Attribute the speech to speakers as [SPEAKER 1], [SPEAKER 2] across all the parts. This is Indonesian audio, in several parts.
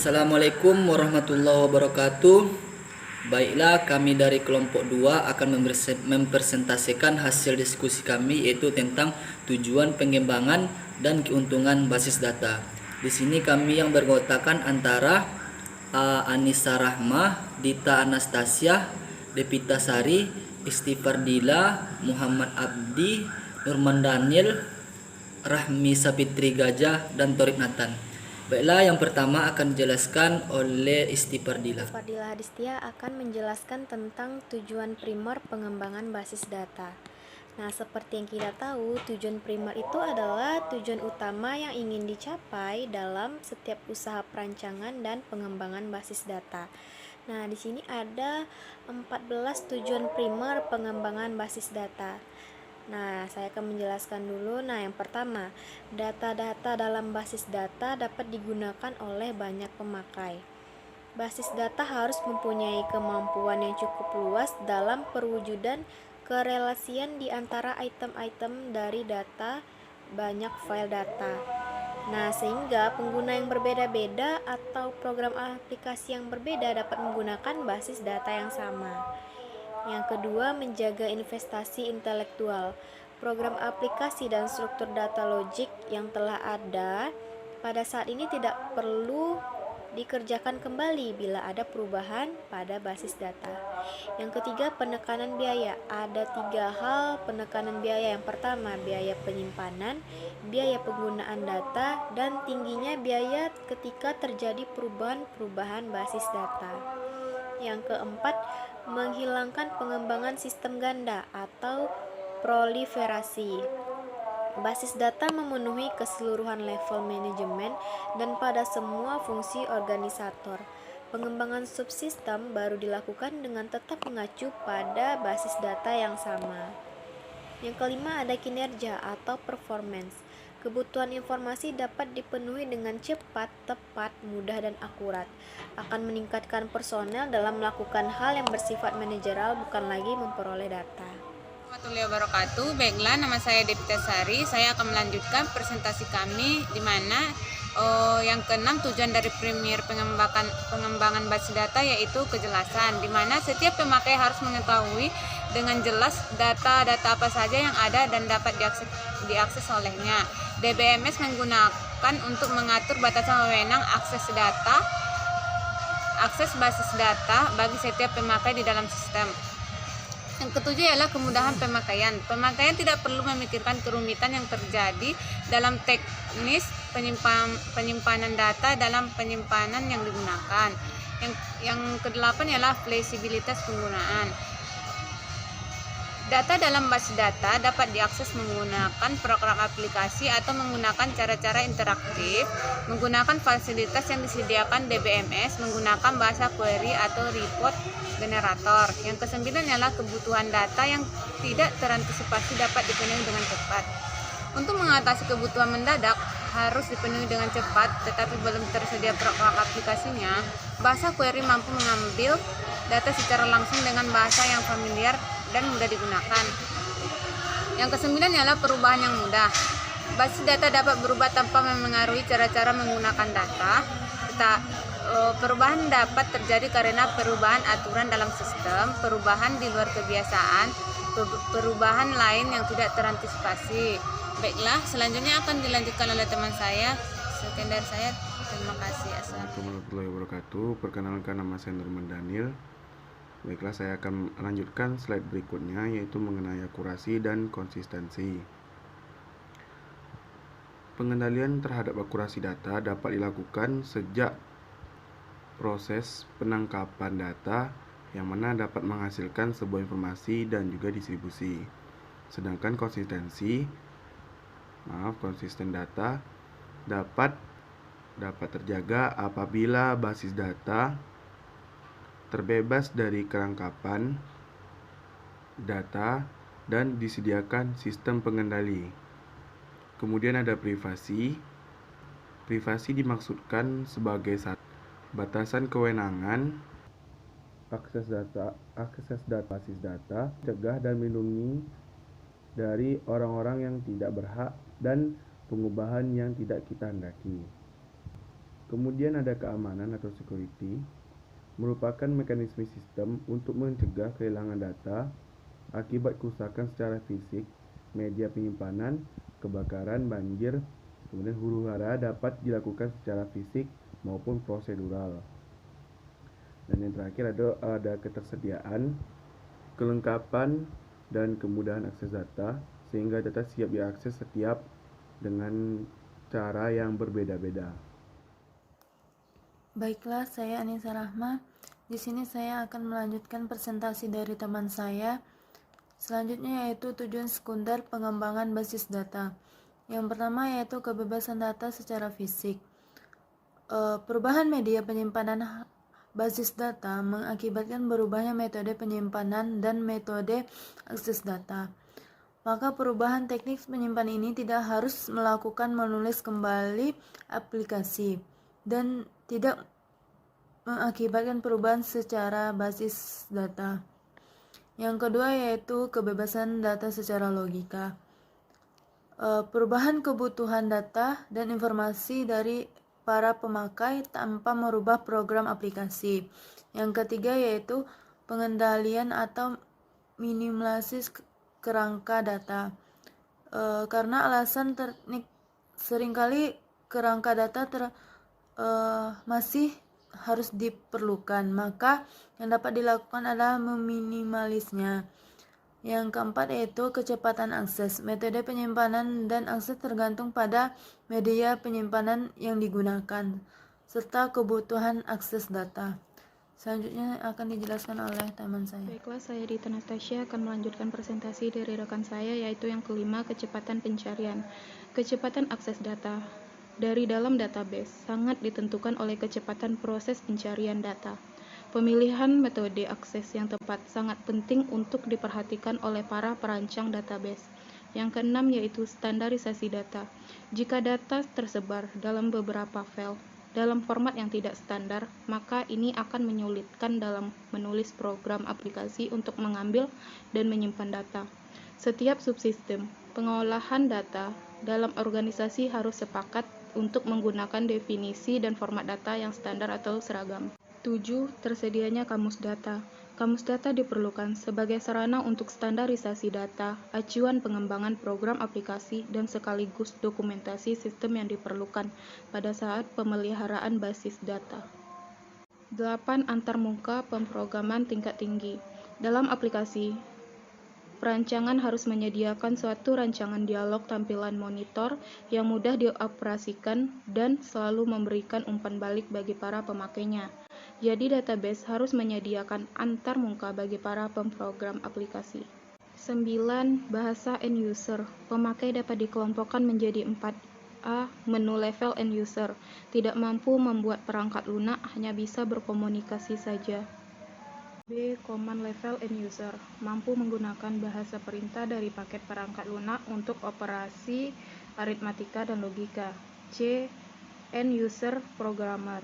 [SPEAKER 1] Assalamualaikum warahmatullahi wabarakatuh. Baiklah, kami dari kelompok 2 akan mempresentasikan hasil diskusi kami, yaitu tentang tujuan pengembangan dan keuntungan basis data. Di sini kami yang beranggotakan antara Anissa Rahmah, Dita Anastasia, Devita Sari, Istifardila, Muhammad Abdi, Nurman Daniel, Rahmi Sapitri Gajah, dan Torik Nathan. Baiklah, yang pertama akan dijelaskan oleh Istifardila.
[SPEAKER 2] Fadila Hadistia akan menjelaskan tentang tujuan primer pengembangan basis data. Nah, seperti yang kita tahu, tujuan primer itu adalah tujuan utama yang ingin dicapai dalam setiap usaha perancangan dan pengembangan basis data. Nah, di sini ada 14 tujuan primer pengembangan basis data. Nah, saya akan menjelaskan dulu. Nah, yang pertama, data-data dalam basis data dapat digunakan oleh banyak pemakai. Basis data harus mempunyai kemampuan yang cukup luas dalam perwujudan kerelasian di antara item-item dari data banyak file data. Nah, sehingga pengguna yang berbeda-beda atau program aplikasi yang berbeda dapat menggunakan basis data yang sama. Yang kedua, menjaga investasi intelektual. Program aplikasi dan struktur data logik yang telah ada pada saat ini tidak perlu dikerjakan kembali bila ada perubahan pada basis data. Yang ketiga, penekanan biaya. Ada 3 hal penekanan biaya. Yang pertama, biaya penyimpanan, biaya penggunaan data, dan tingginya biaya ketika terjadi perubahan-perubahan basis data. Yang keempat, menghilangkan pengembangan sistem ganda atau proliferasi. Basis data memenuhi keseluruhan level manajemen dan pada semua fungsi organisator. Pengembangan subsistem baru dilakukan dengan tetap mengacu pada basis data yang sama. Yang kelima, ada kinerja atau performance. Kebutuhan informasi dapat dipenuhi dengan cepat, tepat, mudah, dan akurat. Akan meningkatkan personel dalam melakukan hal yang bersifat manajerial, bukan lagi memperoleh data.
[SPEAKER 3] Warahmatullahi wabarakatuh. Baiklah, nama saya Devita Sari. Saya akan melanjutkan presentasi kami di mana yang keenam, tujuan dari premier pengembangan basis data yaitu kejelasan, di mana setiap pemakai harus mengetahui dengan jelas data-data apa saja yang ada dan dapat diakses olehnya. DBMS menggunakan untuk mengatur batasan wewenang akses basis data bagi setiap pemakai di dalam sistem. Yang ketujuh ialah kemudahan pemakaian. Pemakaian tidak perlu memikirkan kerumitan yang terjadi dalam teknis penyimpanan data dalam penyimpanan yang digunakan. Yang kedelapan ialah fleksibilitas penggunaan. Data dalam basis data dapat diakses menggunakan program aplikasi atau menggunakan cara-cara interaktif, menggunakan fasilitas yang disediakan DBMS, menggunakan bahasa query atau report generator. Yang kesembilan ialah kebutuhan data yang tidak terantisipasi dapat dipenuhi dengan cepat. Untuk mengatasi kebutuhan mendadak harus dipenuhi dengan cepat, tetapi belum tersedia program aplikasinya, bahasa query mampu mengambil data secara langsung dengan bahasa yang familiar dan mudah digunakan. Yang kesembilan ialah perubahan yang mudah. Basis data dapat berubah tanpa memengaruhi cara-cara menggunakan data. Perubahan dapat terjadi karena perubahan aturan dalam sistem, perubahan di luar kebiasaan, perubahan lain yang tidak terantisipasi. Baiklah, selanjutnya akan dilanjutkan oleh teman saya. Sekian dari saya. Terima kasih.
[SPEAKER 4] Assalamualaikum warahmatullahi wabarakatuh. Perkenalkan, nama saya Nurman Daniel. Baiklah, saya akan melanjutkan slide berikutnya, yaitu mengenai akurasi dan konsistensi. Pengendalian terhadap akurasi data dapat dilakukan sejak proses penangkapan data yang mana dapat menghasilkan sebuah informasi dan juga distribusi. Sedangkan konsisten data dapat terjaga apabila basis data terbebas dari kerangkapan data dan disediakan sistem pengendali. Kemudian ada privasi. Privasi dimaksudkan sebagai batasan kewenangan akses data basis data, cegah dan melindungi dari orang-orang yang tidak berhak dan pengubahan yang tidak kita hendaki. Kemudian ada keamanan atau security, merupakan mekanisme sistem untuk mencegah kehilangan data akibat kerusakan secara fisik, media penyimpanan, kebakaran, banjir, kemudian huru-hara dapat dilakukan secara fisik maupun prosedural. Dan yang terakhir ada ketersediaan, kelengkapan, dan kemudahan akses data sehingga data siap diakses setiap dengan cara yang berbeda-beda.
[SPEAKER 5] Baiklah, saya Anissa Rahma. Di sini saya akan melanjutkan presentasi dari teman saya. Selanjutnya yaitu tujuan sekunder pengembangan basis data. Yang pertama yaitu kebebasan data secara fisik. Perubahan media penyimpanan basis data mengakibatkan berubahnya metode penyimpanan dan metode akses data. Maka perubahan teknik penyimpan ini tidak harus menulis kembali aplikasi dan tidak mengakibatkan perubahan secara basis data. Yang kedua yaitu kebebasan data secara logika. Perubahan kebutuhan data dan informasi dari para pemakai tanpa merubah program aplikasi. Yang ketiga yaitu pengendalian atau minimalisasi kerangka data. Karena alasan teknik seringkali kerangka data masih harus diperlukan, maka yang dapat dilakukan adalah meminimalisnya. Yang keempat yaitu kecepatan akses. Metode penyimpanan dan akses tergantung pada media penyimpanan yang digunakan serta kebutuhan akses data. Selanjutnya akan dijelaskan oleh teman saya.
[SPEAKER 6] Baiklah, saya Dita Nastasia akan melanjutkan presentasi dari rekan saya, yaitu yang kelima, kecepatan pencarian. Kecepatan akses data dari dalam database sangat ditentukan oleh kecepatan proses pencarian data. Pemilihan metode akses yang tepat sangat penting untuk diperhatikan oleh para perancang database. Yang keenam yaitu standarisasi data. Jika data tersebar dalam beberapa file dalam format yang tidak standar, maka ini akan menyulitkan dalam menulis program aplikasi untuk mengambil dan menyimpan data. Setiap subsistem pengolahan data dalam organisasi harus sepakat untuk menggunakan definisi dan format data yang standar atau seragam. 7. Tersedianya kamus data. Kamus data diperlukan sebagai sarana untuk standarisasi data, acuan pengembangan program aplikasi, dan sekaligus dokumentasi sistem yang diperlukan pada saat pemeliharaan basis data. 8. Antarmuka pemrograman tingkat tinggi. Dalam aplikasi, perancangan harus menyediakan suatu rancangan dialog tampilan monitor yang mudah dioperasikan dan selalu memberikan umpan balik bagi para pemakainya. Jadi database harus menyediakan antarmuka bagi para pemrogram aplikasi. 9. Bahasa end user. Pemakai dapat dikelompokkan menjadi 4. A. Menu level end user. Tidak mampu membuat perangkat lunak, hanya bisa berkomunikasi saja. B. Command level end user. Mampu menggunakan bahasa perintah dari paket perangkat lunak untuk operasi aritmatika dan logika. C. End user programmer.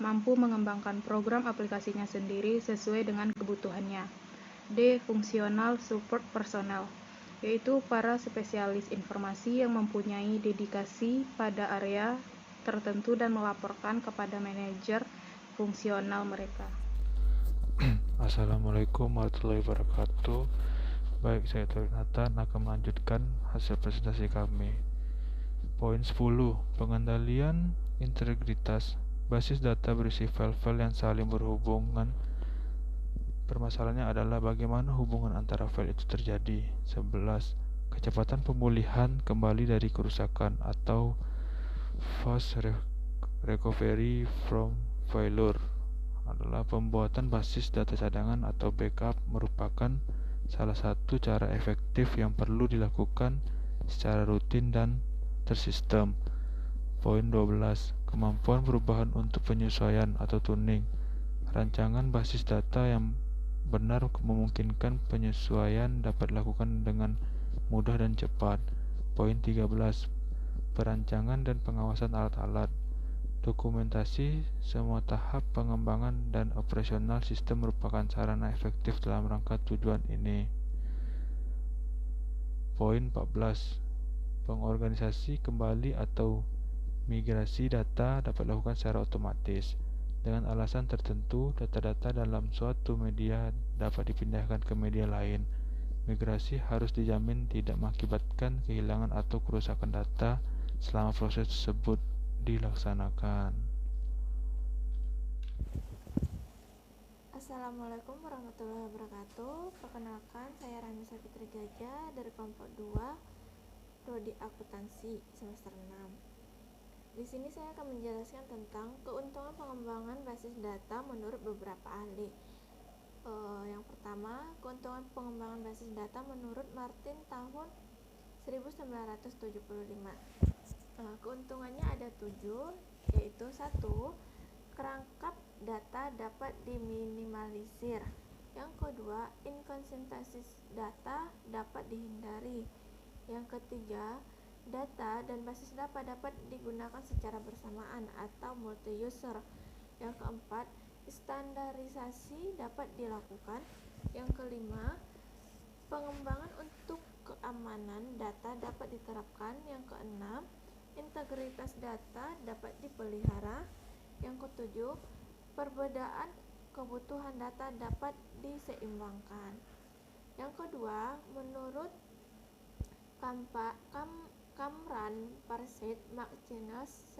[SPEAKER 6] Mampu mengembangkan program aplikasinya sendiri sesuai dengan kebutuhannya. D. Fungsional support personnel, yaitu para spesialis informasi yang mempunyai dedikasi pada area tertentu dan melaporkan kepada manajer fungsional mereka.
[SPEAKER 7] Assalamualaikum warahmatullahi wabarakatuh. Baik, saya Torik Nathan akan melanjutkan hasil presentasi kami. Poin 10. Pengendalian integritas. Basis data berisi file-file yang saling berhubungan. Permasalahannya adalah bagaimana hubungan antara file itu terjadi. 11. Kecepatan pemulihan kembali dari kerusakan atau fast recovery from failure adalah pembuatan basis data cadangan atau backup merupakan salah satu cara efektif yang perlu dilakukan secara rutin dan tersistem. Poin 12. Kemampuan perubahan untuk penyesuaian atau tuning. Rancangan basis data yang benar memungkinkan penyesuaian dapat dilakukan dengan mudah dan cepat. Poin 13. Perancangan dan pengawasan alat-alat. Dokumentasi semua tahap pengembangan dan operasional sistem merupakan sarana efektif dalam rangka tujuan ini. Poin 14. Pengorganisasi kembali atau Migrasi data dapat dilakukan secara otomatis. Dengan alasan tertentu, data-data dalam suatu media dapat dipindahkan ke media lain. Migrasi harus dijamin tidak mengakibatkan kehilangan atau kerusakan data selama proses tersebut dilaksanakan.
[SPEAKER 8] Assalamualaikum warahmatullahi wabarakatuh. Perkenalkan, saya Ramisa Fitri Gajah dari kelompok 2 Prodi Akuntansi semester 6. Di sini saya akan menjelaskan tentang keuntungan pengembangan basis data menurut beberapa ahli. Yang pertama, keuntungan pengembangan basis data menurut Martin tahun 1975. Keuntungannya ada 7, yaitu 1. Kerangkap data dapat diminimalisir. Yang kedua, inkonsistensi data dapat dihindari. Yang ketiga, data dan basis data dapat digunakan secara bersamaan atau multi-user. Yang keempat, standarisasi dapat dilakukan. Yang kelima, pengembangan untuk keamanan data dapat diterapkan. Yang keenam, integritas data dapat dipelihara. Yang ketujuh, perbedaan kebutuhan data dapat diseimbangkan. Yang kedua, menurut Kamran, Parsit, Martinez,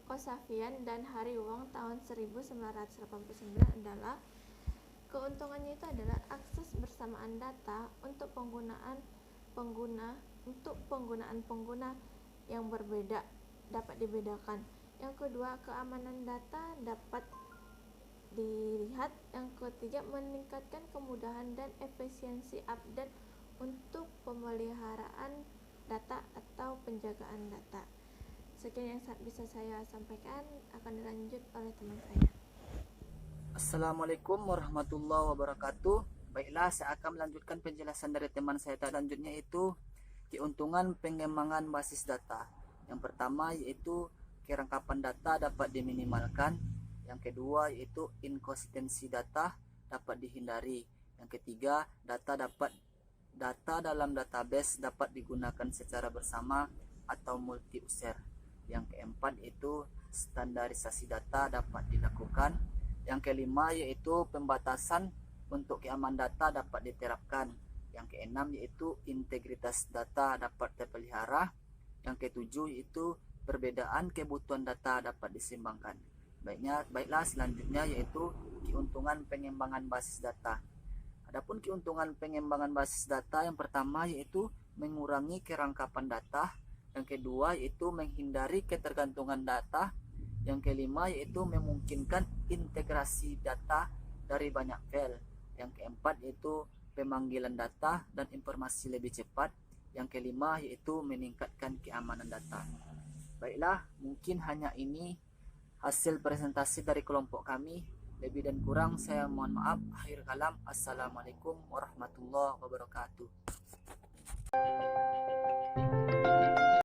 [SPEAKER 8] Kosavian, dan Hariwong tahun 1989 adalah keuntungannya itu adalah akses bersamaan data untuk penggunaan pengguna yang berbeda dapat dibedakan. Yang kedua, keamanan data dapat dilihat. Yang ketiga, meningkatkan kemudahan dan efisiensi update untuk pemeliharaan data atau penjagaan data. Sekian yang bisa saya sampaikan, akan dilanjut oleh teman saya.
[SPEAKER 1] Assalamualaikum warahmatullahi wabarakatuh. Baiklah, saya akan melanjutkan penjelasan dari teman saya selanjutnya, yaitu keuntungan pengembangan basis data. Yang pertama yaitu kerangkapan data dapat diminimalkan. Yang kedua yaitu inkonsistensi data dapat dihindari. Yang ketiga, data dalam database dapat digunakan secara bersama atau multi-user. Yang keempat yaitu standarisasi data dapat dilakukan. Yang kelima yaitu pembatasan untuk keamanan data dapat diterapkan. Yang keenam yaitu integritas data dapat terpelihara. Yang ketujuh yaitu perbedaan kebutuhan data dapat diseimbangkan. Baiklah, selanjutnya yaitu keuntungan pengembangan basis data. Adapun keuntungan pengembangan basis data, yang pertama yaitu mengurangi kerangkapan data. Yang kedua yaitu menghindari ketergantungan data. Yang kelima yaitu memungkinkan integrasi data dari banyak file. Yang keempat yaitu pemanggilan data dan informasi lebih cepat. Yang kelima yaitu meningkatkan keamanan data. Baiklah, mungkin hanya ini hasil presentasi dari kelompok kami. Lebih dan kurang saya mohon maaf. Akhir kalam, assalamualaikum warahmatullahi wabarakatuh.